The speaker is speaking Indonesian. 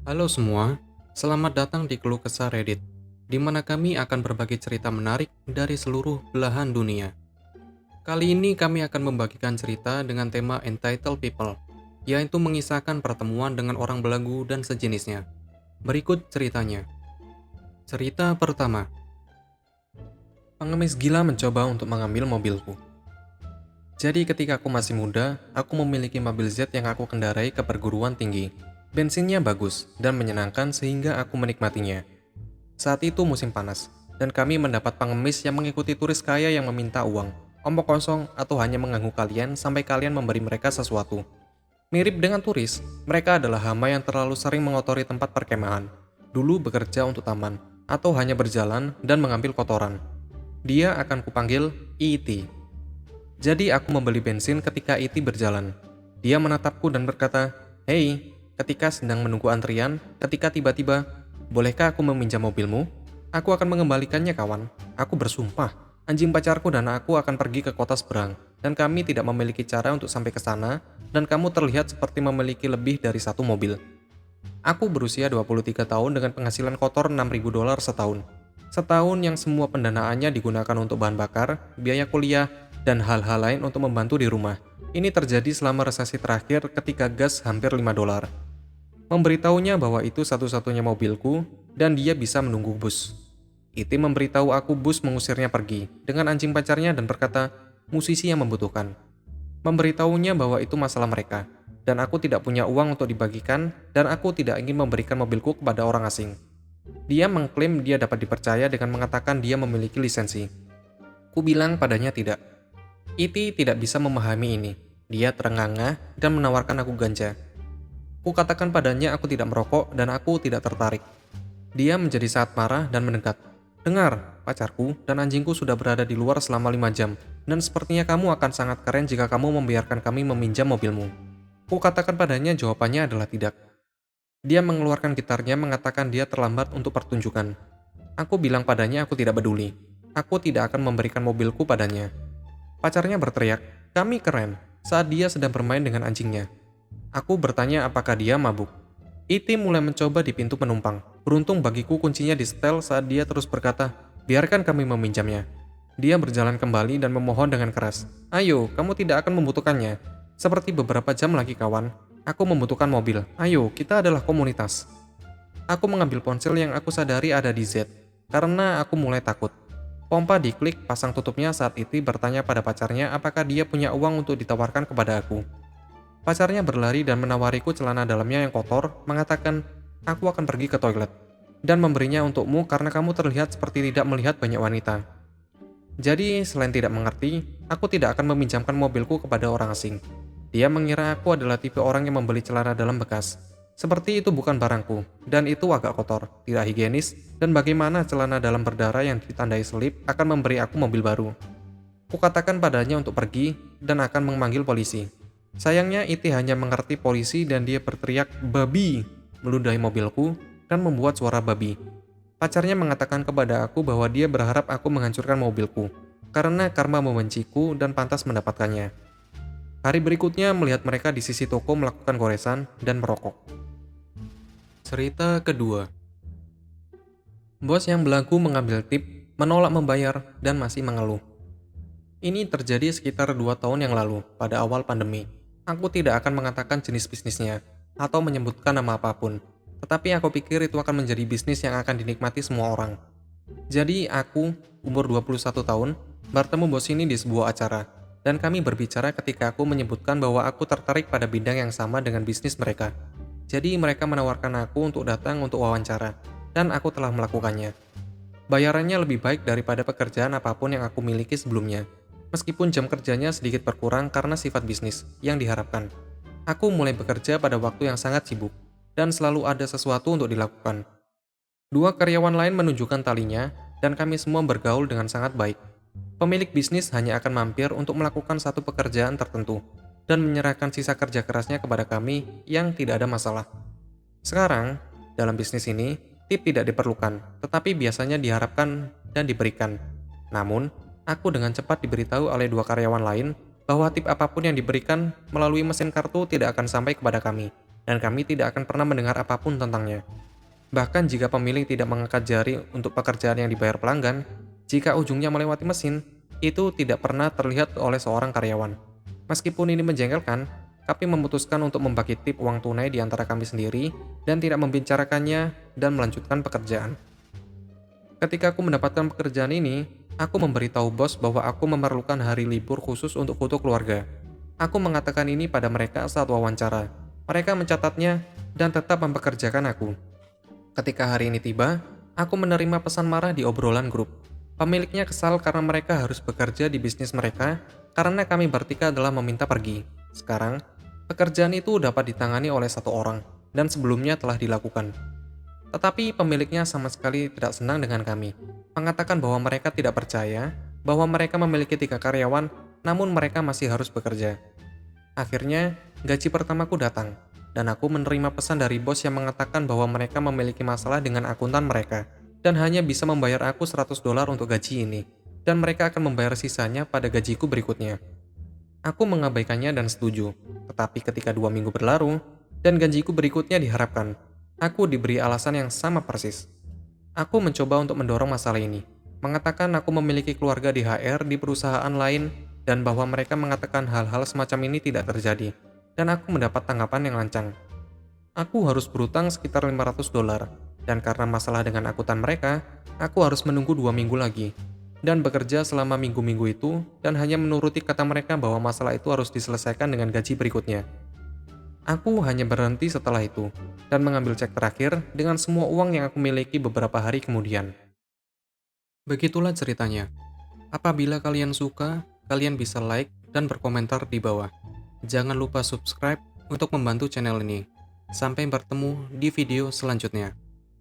Halo semua, selamat datang di Keluh Kesah Reddit, di mana kami akan berbagi cerita menarik dari seluruh belahan dunia. Kali ini kami akan membagikan cerita dengan tema Entitled People, yaitu mengisahkan pertemuan dengan orang belagu dan sejenisnya. Berikut ceritanya. Cerita pertama, pengemis gila mencoba untuk mengambil mobilku. Jadi ketika aku masih muda, aku memiliki mobil Z yang aku kendarai ke perguruan tinggi. Bensinnya bagus dan menyenangkan sehingga aku menikmatinya. Saat itu musim panas, dan kami mendapat pengemis yang mengikuti turis kaya yang meminta uang, omong kosong, atau hanya mengganggu kalian sampai kalian memberi mereka sesuatu. Mirip dengan turis, mereka adalah hama yang terlalu sering mengotori tempat perkemahan, dulu bekerja untuk taman, atau hanya berjalan dan mengambil kotoran. Dia akan kupanggil E.T. Jadi aku membeli bensin ketika E.T. berjalan. Dia menatapku dan berkata, "Hei," ketika sedang menunggu antrian, ketika tiba-tiba, "Bolehkah aku meminjam mobilmu? Aku akan mengembalikannya, kawan." Aku bersumpah, anjing pacarku dan aku akan pergi ke kota seberang, dan kami tidak memiliki cara untuk sampai ke sana, dan kamu terlihat seperti memiliki lebih dari satu mobil. Aku berusia 23 tahun dengan penghasilan kotor $6.000 setahun. Setahun yang semua pendanaannya digunakan untuk bahan bakar, biaya kuliah, dan hal-hal lain untuk membantu di rumah. Ini terjadi selama resesi terakhir ketika gas hampir $5. Memberitahunya bahwa itu satu-satunya mobilku, dan dia bisa menunggu bus. Iti memberitahu aku bus mengusirnya pergi, dengan anjing pacarnya dan berkata, musisi yang membutuhkan. Memberitahunya bahwa itu masalah mereka, dan aku tidak punya uang untuk dibagikan, dan aku tidak ingin memberikan mobilku kepada orang asing. Dia mengklaim dia dapat dipercaya dengan mengatakan dia memiliki lisensi. Ku bilang padanya tidak. Iti tidak bisa memahami ini. Dia terengah-engah dan menawarkan aku ganja. Ku katakan padanya aku tidak merokok dan aku tidak tertarik. Dia menjadi sangat marah dan mendekat. "Dengar, pacarku dan anjingku sudah berada di luar selama 5 jam, dan sepertinya kamu akan sangat keren jika kamu membiarkan kami meminjam mobilmu." Ku katakan padanya jawabannya adalah tidak. Dia mengeluarkan gitarnya mengatakan dia terlambat untuk pertunjukan. Aku bilang padanya aku tidak peduli. Aku tidak akan memberikan mobilku padanya. Pacarnya berteriak, "Kami keren," saat dia sedang bermain dengan anjingnya. Aku bertanya apakah dia mabuk. Iti mulai mencoba di pintu penumpang. Beruntung bagiku kuncinya disetel saat dia terus berkata, "Biarkan kami meminjamnya." Dia berjalan kembali dan memohon dengan keras, "Ayo, kamu tidak akan membutuhkannya. Seperti beberapa jam lagi, kawan. Aku membutuhkan mobil. Ayo, kita adalah komunitas." Aku mengambil ponsel yang aku sadari ada di Z, karena aku mulai takut. Pompa diklik pasang tutupnya saat Iti bertanya pada pacarnya apakah dia punya uang untuk ditawarkan kepada aku. Pacarnya berlari dan menawariku celana dalamnya yang kotor, mengatakan, "Aku akan pergi ke toilet, dan memberinya untukmu karena kamu terlihat seperti tidak melihat banyak wanita." Jadi, selain tidak mengerti, aku tidak akan meminjamkan mobilku kepada orang asing. Dia mengira aku adalah tipe orang yang membeli celana dalam bekas. Seperti itu bukan barangku, dan itu agak kotor, tidak higienis, dan bagaimana celana dalam berdarah yang ditandai selip akan memberi aku mobil baru. Kukatakan padanya untuk pergi, dan akan memanggil polisi. Sayangnya, Iti hanya mengerti polisi dan dia berteriak, "Babi!" meludahi mobilku, dan membuat suara babi. Pacarnya mengatakan kepada aku bahwa dia berharap aku menghancurkan mobilku, karena karma membenciku dan pantas mendapatkannya. Hari berikutnya melihat mereka di sisi toko melakukan goresan dan merokok. Cerita kedua. Bos yang belagu mengambil tip, menolak membayar, dan masih mengeluh. Ini terjadi sekitar 2 tahun yang lalu, pada awal pandemi. Aku tidak akan mengatakan jenis bisnisnya, atau menyebutkan nama apapun. Tetapi aku pikir itu akan menjadi bisnis yang akan dinikmati semua orang. Jadi aku, umur 21 tahun, bertemu bos ini di sebuah acara. Dan kami berbicara ketika aku menyebutkan bahwa aku tertarik pada bidang yang sama dengan bisnis mereka. Jadi mereka menawarkan aku untuk datang untuk wawancara. Dan aku telah melakukannya. Bayarannya lebih baik daripada pekerjaan apapun yang aku miliki sebelumnya. Meskipun jam kerjanya sedikit berkurang karena sifat bisnis yang diharapkan. Aku mulai bekerja pada waktu yang sangat sibuk, dan selalu ada sesuatu untuk dilakukan. Dua karyawan lain menunjukkan talinya, dan kami semua bergaul dengan sangat baik. Pemilik bisnis hanya akan mampir untuk melakukan satu pekerjaan tertentu, dan menyerahkan sisa kerja kerasnya kepada kami yang tidak ada masalah. Sekarang, dalam bisnis ini, tip tidak diperlukan, tetapi biasanya diharapkan dan diberikan. Namun, aku dengan cepat diberitahu oleh dua karyawan lain bahwa tip apapun yang diberikan melalui mesin kartu tidak akan sampai kepada kami, dan kami tidak akan pernah mendengar apapun tentangnya. Bahkan jika pemilik tidak mengangkat jari untuk pekerjaan yang dibayar pelanggan, jika ujungnya melewati mesin, itu tidak pernah terlihat oleh seorang karyawan. Meskipun ini menjengkelkan, kami memutuskan untuk membagi tip uang tunai di antara kami sendiri dan tidak membicarakannya dan melanjutkan pekerjaan. Ketika aku mendapatkan pekerjaan ini, aku memberitahu bos bahwa aku memerlukan hari libur khusus untuk foto keluarga. Aku mengatakan ini pada mereka saat wawancara. Mereka mencatatnya dan tetap mempekerjakan aku. Ketika hari ini tiba, aku menerima pesan marah di obrolan grup. Pemiliknya kesal karena mereka harus bekerja di bisnis mereka karena kami bertiga adalah meminta pergi. Sekarang, pekerjaan itu dapat ditangani oleh satu orang dan sebelumnya telah dilakukan. Tetapi pemiliknya sama sekali tidak senang dengan kami, mengatakan bahwa mereka tidak percaya bahwa mereka memiliki 3 karyawan namun mereka masih harus bekerja. Akhirnya, gaji pertamaku datang, dan aku menerima pesan dari bos yang mengatakan bahwa mereka memiliki masalah dengan akuntan mereka, dan hanya bisa membayar aku $100 untuk gaji ini, dan mereka akan membayar sisanya pada gajiku berikutnya. Aku mengabaikannya dan setuju, tetapi ketika 2 minggu berlalu, dan gajiku berikutnya diharapkan, aku diberi alasan yang sama persis. Aku mencoba untuk mendorong masalah ini, mengatakan aku memiliki keluarga di HR di perusahaan lain dan bahwa mereka mengatakan hal-hal semacam ini tidak terjadi, dan aku mendapat tanggapan yang lancang. Aku harus berutang sekitar $500, dan karena masalah dengan akuntan mereka, aku harus menunggu 2 minggu lagi, dan bekerja selama minggu-minggu itu, dan hanya menuruti kata mereka bahwa masalah itu harus diselesaikan dengan gaji berikutnya. Aku hanya berhenti setelah itu, dan mengambil cek terakhir dengan semua uang yang aku miliki beberapa hari kemudian. Begitulah ceritanya. Apabila kalian suka, kalian bisa like dan berkomentar di bawah. Jangan lupa subscribe untuk membantu channel ini. Sampai bertemu di video selanjutnya.